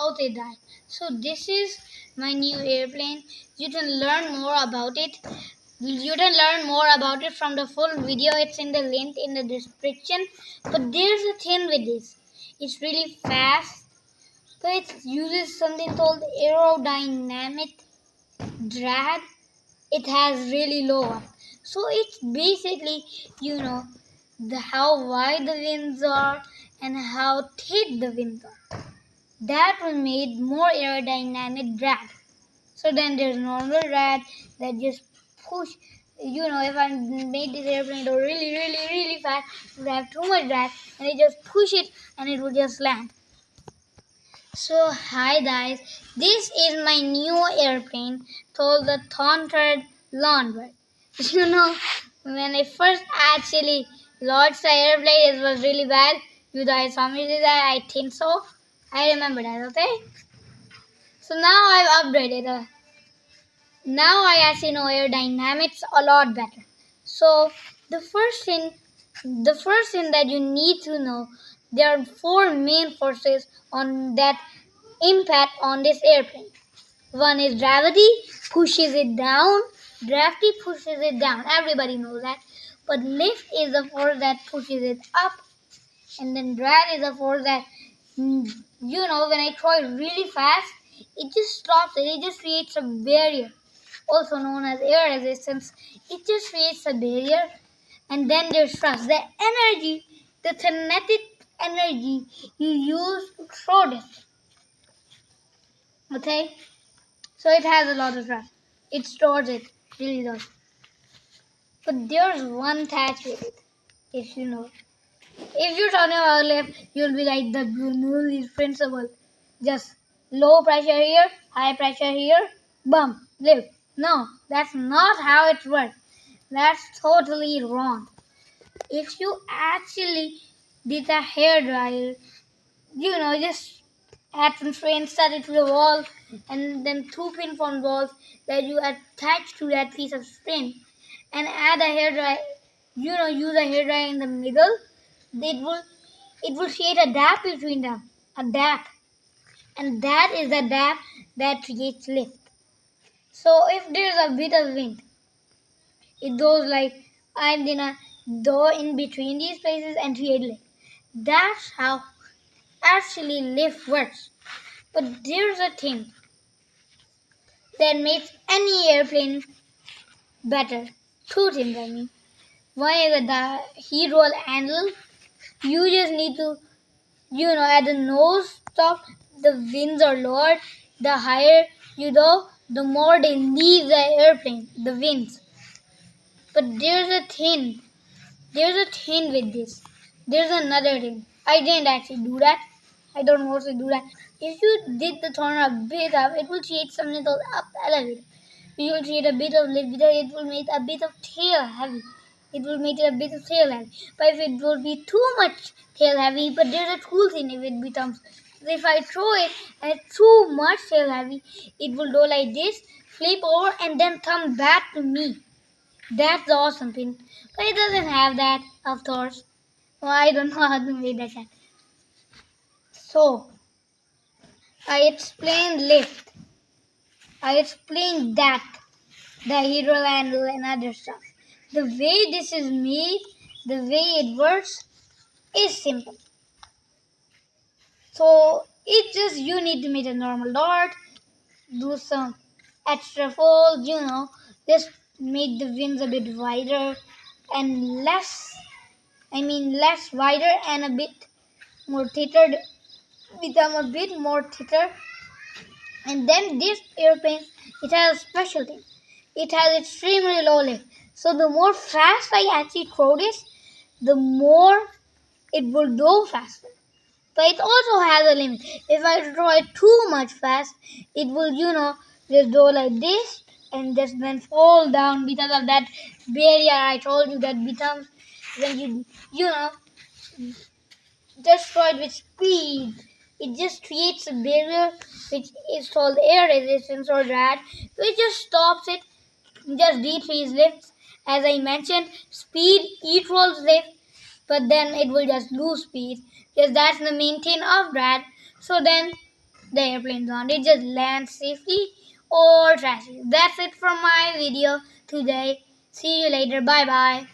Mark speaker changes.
Speaker 1: how they die. So this is my new airplane. You can learn more about it. You can learn more about it from the full video. It's in the link in the description. But there's a thing with this. It's really fast. So it uses something called aerodynamic drag. It has really low one. So it's basically, how wide the winds are and how thick the winds are. That will make more aerodynamic drag. So then there's normal drag that just push. If I made this airplane go really, really, really fast, it would have too much drag, and it just push it and it will just land. So hi guys, this is my new airplane called the Thornted Lawnbird. When I first actually launched the airplane, it was really bad. You guys saw me do that? I think so. I remember that, okay? So now I've upgraded. Now I actually know aerodynamics a lot better. So the first thing that you need to know, there are four main forces on that impact on this airplane. One is gravity, pushes it down. Gravity pushes it down. Everybody knows that. But lift is the force that pushes it up. And then drag is the force that, when I throw it really fast, it just stops it. It just creates a barrier, also known as air resistance. It just creates a barrier. And then there's thrust. The energy, the kinetic energy you use to throw this. Okay? So it has a lot of thrust. It stores it. Really does. But there's one catch with it. If you know. If you're talking about lift, you'll be like the Bernoulli's principle. Just low pressure here, high pressure here, bump, lift. No, that's not how it works. That's totally wrong. If you actually did a hairdryer, just add some string, set it to the wall, and then two pin-form balls that you attach to that piece of string, and add a hairdryer. Use a hairdryer in the middle. It will create a gap between them, a gap, and that is the gap that creates lift. So if there's a bit of wind, it goes like I'm gonna go in between these places and create lift. That's how actually lift works. But there's a thing that makes any airplane better. Two things, I mean. One is the heat roll handle. You just need to, at the nose top, the winds are lower. The higher you go, the more they leave the airplane, the winds. But there's a thing with this. There's another thing. I didn't actually do that. I don't mostly do that. If you did the turn a bit up, it will create something called up elevator. You will create a bit of lift, it will make a bit of tail heavy. It will make it a bit of tail heavy. But if it will be too much tail heavy, but there's a cool thing if it becomes. If I throw it and it's too much tail heavy, it will go like this, flip over, and then come back to me. That's the awesome thing. But it doesn't have that, of course. Well, I don't know how to make that happen. So, I explained lift. I explained that, the hydro handle and other stuff. The way this is made, the way it works, is simple. So, it's just you need to make a normal dart, do some extra folds, just make the wings a bit wider and less wider and a bit more thicker, become a bit more thicker. And then this airplane, it has a special thing. It has extremely low lift. So the more fast I actually throw this, the more it will go faster. But it also has a limit. If I throw it too much fast, it will, just go like this and just then fall down because of that barrier I told you that becomes when you just throw it with speed. It just creates a barrier which is called air resistance or drag, which just stops it, just decrease lifts. As I mentioned, speed equals lift, but then it will just lose speed because that's the main thing of drag. So then the airplanes on. It just lands safely or trashes. That's it from my video today. See you later. Bye bye.